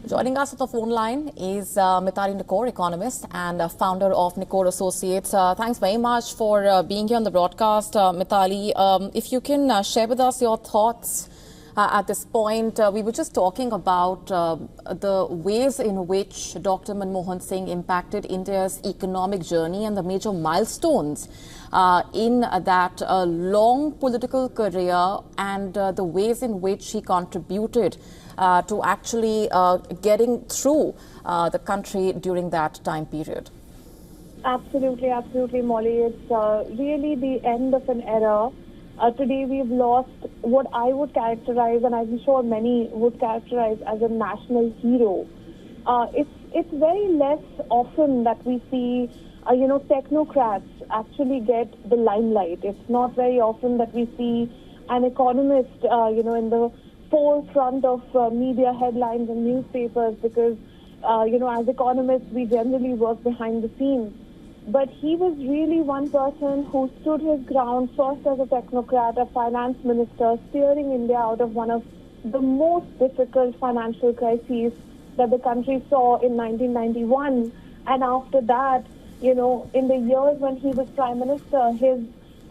Joining us on the phone line is Mithali Nikor, economist and founder of Nikor Associates. Thanks very much for being here on the broadcast, Mithali. If you can share with us your thoughts at this point. We were just talking about the ways in which Dr. Manmohan Singh impacted India's economic journey and the major milestones in that long political career and the ways in which he contributed to actually getting through the country during that time period. Absolutely, absolutely, Molly. It's really the end of an era. Today we've lost what I would characterize, and I'm sure many would characterize, as a national hero. It's very less often that we see, technocrats actually get the limelight. It's not very often that we see an economist, in the forefront of media headlines and newspapers because, as economists, we generally work behind the scenes. But he was really one person who stood his ground, first as a technocrat, a finance minister, steering India out of one of the most difficult financial crises that the country saw in 1991. And after that, in the years when he was prime minister, his,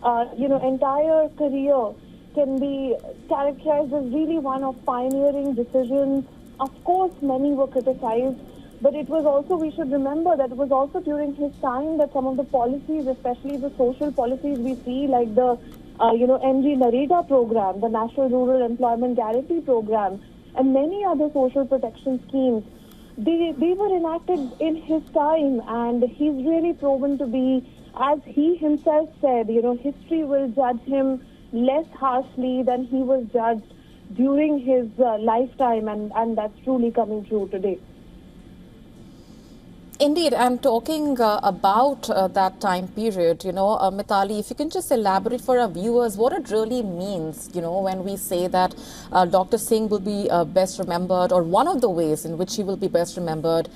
entire career can be characterized as really one of pioneering decisions. Of course, many were criticized. But it was also, we should remember that it was also during his time that some of the policies, especially the social policies we see, like the, NG Narega program, the National Rural Employment Guarantee program, and many other social protection schemes, they were enacted in his time, and he's really proven to be, as he himself said, history will judge him less harshly than he was judged during his lifetime, and that's truly coming true today. Indeed, and talking about that time period, Mithali, if you can just elaborate for our viewers what it really means, when we say that Dr. Singh will be best remembered, or one of the ways in which he will be best remembered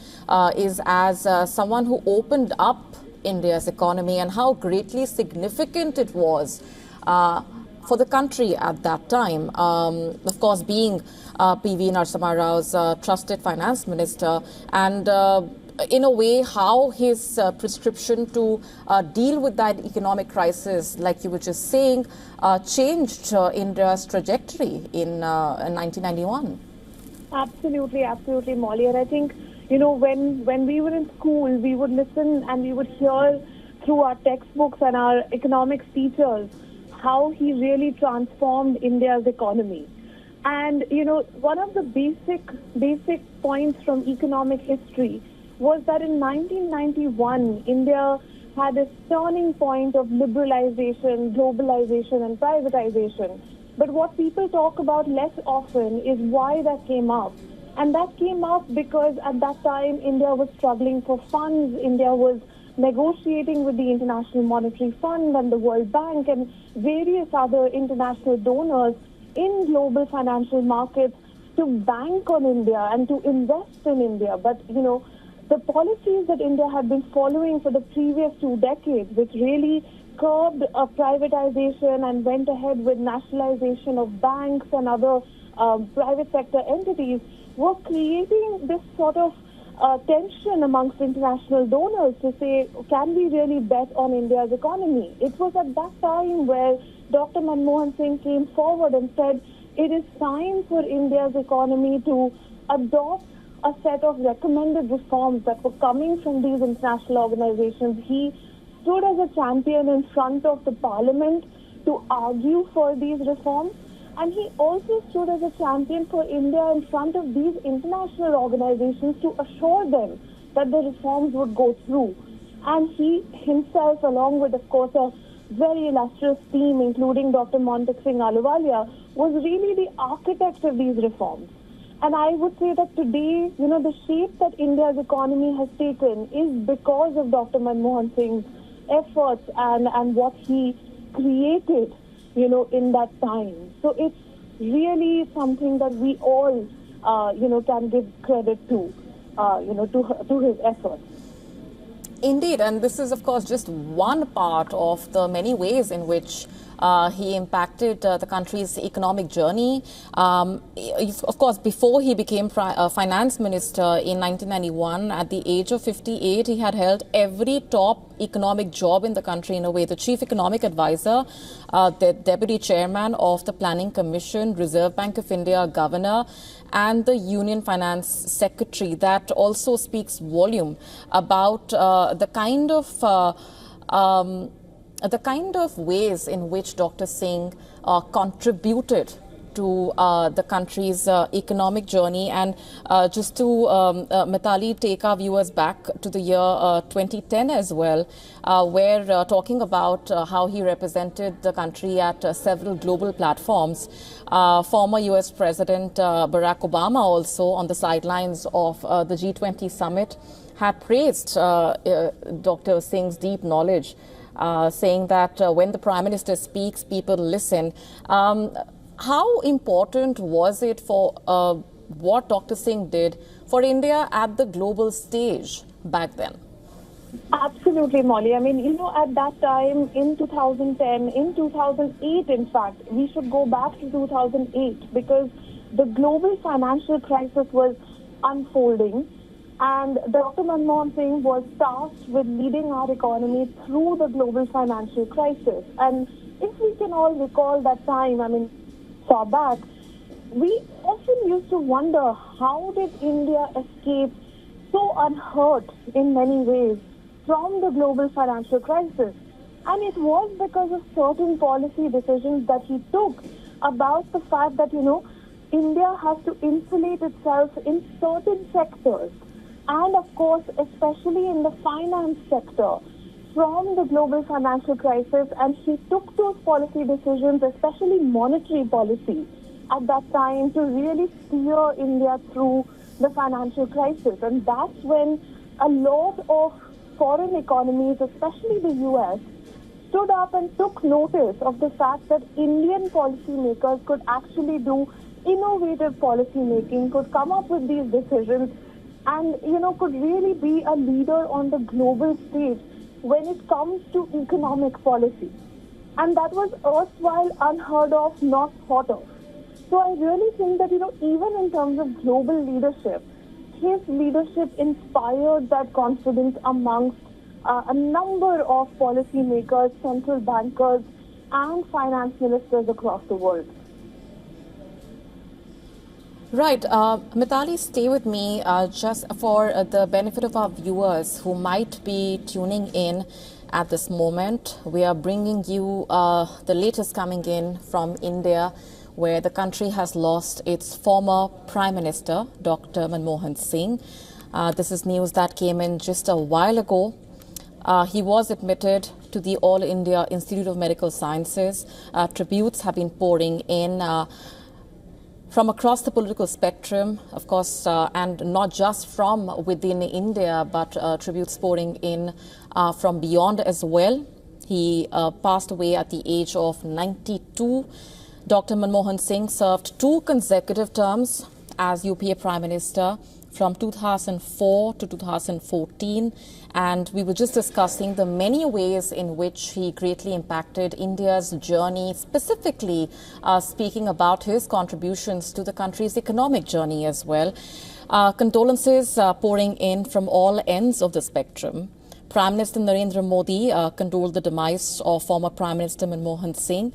is as someone who opened up India's economy and how greatly significant it was for the country at that time. Of course, being P.V. Narasimha Rao's trusted finance minister, and in a way, how his prescription to deal with that economic crisis, like you were just saying, changed India's trajectory in 1991. Absolutely, absolutely, Molly. And I think, when we were in school, we would listen and we would hear through our textbooks and our economics teachers how he really transformed India's economy. And, one of the basic points from economic history was that in 1991, India had a turning point of liberalization, globalization, and privatization. But what people talk about less often is why that came up. And that came up because at that time, India was struggling for funds. India was negotiating with the International Monetary Fund and the World Bank and various other international donors in global financial markets to bank on India and to invest in India. But, the policies that India had been following for the previous 2 decades, which really curbed privatization and went ahead with nationalization of banks and other private sector entities, were creating this sort of tension amongst international donors to say, can we really bet on India's economy? It was at that time where Dr. Manmohan Singh came forward and said, it is time for India's economy to adopt a set of recommended reforms that were coming from these international organizations. He stood as a champion in front of the parliament to argue for these reforms. And he also stood as a champion for India in front of these international organizations to assure them that the reforms would go through. And he himself, along with, of course, a very illustrious team, including Dr. Montek Singh Ahluwalia, was really the architect of these reforms. And I would say that today, the shape that India's economy has taken is because of Dr. Manmohan Singh's efforts and what he created, in that time. So it's really something that we all, can give credit to, to his efforts. Indeed, and this is, of course, just one part of the many ways in which he impacted the country's economic journey. Of course, before he became finance minister in 1991, at the age of 58, he had held every top economic job in the country in a way. The chief economic advisor, the deputy chairman of the Planning Commission, Reserve Bank of India governor, and the Union Finance Secretary. That also speaks volume about the kind of ways in which Dr. Singh contributed to the country's economic journey. And just to, Mithali, take our viewers back to the year 2010 as well, where talking about how he represented the country at several global platforms. Former U.S. President Barack Obama also on the sidelines of the G20 summit had praised Dr. Singh's deep knowledge, saying that when the Prime Minister speaks, people listen. How important was it for what Dr. Singh did for India at the global stage back then? Absolutely, Molly. I mean, at that time in 2010, in 2008, in fact, we should go back to 2008 because the global financial crisis was unfolding and Dr. Manmohan Singh was tasked with leading our economy through the global financial crisis. And if we can all recall that time, I mean, far back, we often used to wonder how did India escape so unhurt in many ways from the global financial crisis. And it was because of certain policy decisions that he took about the fact that, India has to insulate itself in certain sectors. And of course, especially in the finance sector from the global financial crisis. And he took those policy decisions, especially monetary policy, at that time to really steer India through the financial crisis. And that's when a lot of foreign economies, especially the US, stood up and took notice of the fact that Indian policymakers could actually do innovative policy making, could come up with these decisions and, could really be a leader on the global stage when it comes to economic policy. And that was erstwhile unheard of, not thought of. So I really think that, even in terms of global leadership, his leadership inspired that confidence amongst a number of policymakers, central bankers, and finance ministers across the world. Right. Mithali, stay with me just for the benefit of our viewers who might be tuning in at this moment. We are bringing you the latest coming in from India, where the country has lost its former Prime Minister, Dr. Manmohan Singh. This is news that came in just a while ago. He was admitted to the All India Institute of Medical Sciences. Tributes have been pouring in from across the political spectrum, of course, and not just from within India, but tributes pouring in from beyond as well. He passed away at the age of 92. Dr. Manmohan Singh served 2 consecutive terms as UPA Prime Minister from 2004 to 2014, and we were just discussing the many ways in which he greatly impacted India's journey, specifically speaking about his contributions to the country's economic journey as well. Condolences pouring in from all ends of the spectrum. Prime Minister Narendra Modi condoled the demise of former Prime Minister Manmohan Singh,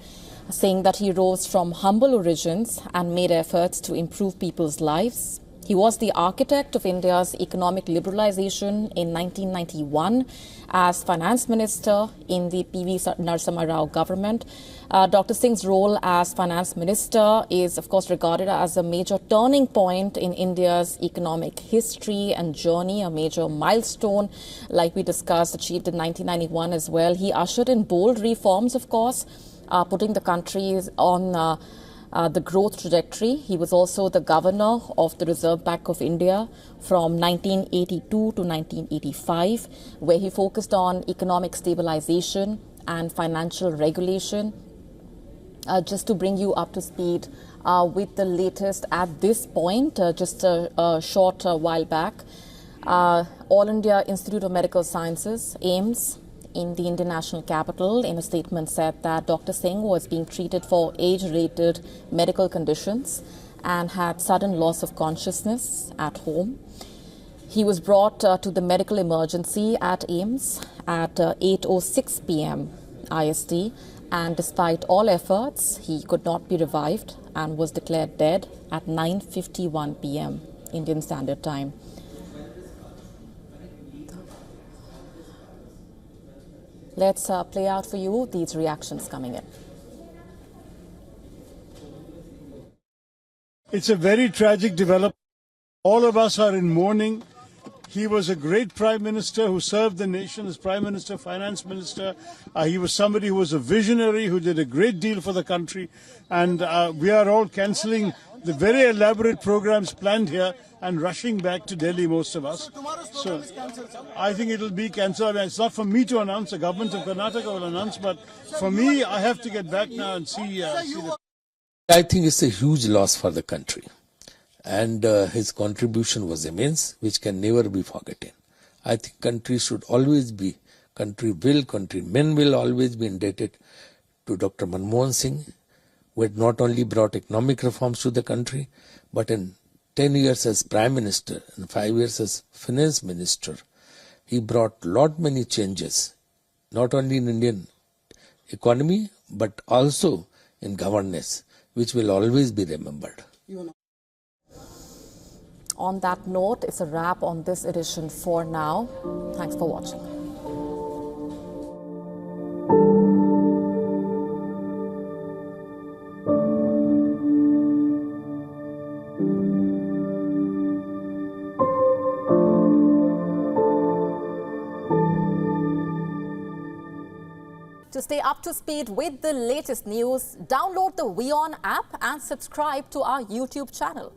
saying that he rose from humble origins and made efforts to improve people's lives. He was the architect of India's economic liberalization in 1991 as finance minister in the P.V. Narasimha Rao government. Dr. Singh's role as finance minister is, of course, regarded as a major turning point in India's economic history and journey, a major milestone, like we discussed, achieved in 1991 as well. He ushered in bold reforms, of course, putting the country on the growth trajectory. He was also the governor of the Reserve Bank of India from 1982 to 1985, where he focused on economic stabilization and financial regulation. Just to bring you up to speed with the latest at this point, just a short while back, All India Institute of Medical Sciences, AIIMS, in the Indian National Capital, in a statement said that Dr. Singh was being treated for age-related medical conditions and had sudden loss of consciousness at home. He was brought to the medical emergency at AIIMS at 8:06 p.m. IST, and despite all efforts, he could not be revived and was declared dead at 9:51 p.m. Indian Standard Time. Let's play out for you these reactions coming in. It's a very tragic development. All of us are in mourning. He was a great prime minister who served the nation as prime minister, finance minister. He was somebody who was a visionary, who did a great deal for the country. And we are all cancelling the very elaborate programs planned here and rushing back to Delhi, most of us. So I think it will be cancelled. I mean, it's not for me to announce. The government of Karnataka will announce. But for me, I have to get back now and see the... I think it's a huge loss for the country. And his contribution was immense, which can never be forgotten. I think country should always be, countrymen will always be indebted to Dr. Manmohan Singh, who had not only brought economic reforms to the country, but in 10 years as Prime Minister and 5 years as Finance Minister, he brought many changes, not only in Indian economy, but also in governance, which will always be remembered. On that note, it's a wrap on this edition for now. Thanks for watching. To stay up to speed with the latest news, download the WION app and subscribe to our YouTube channel.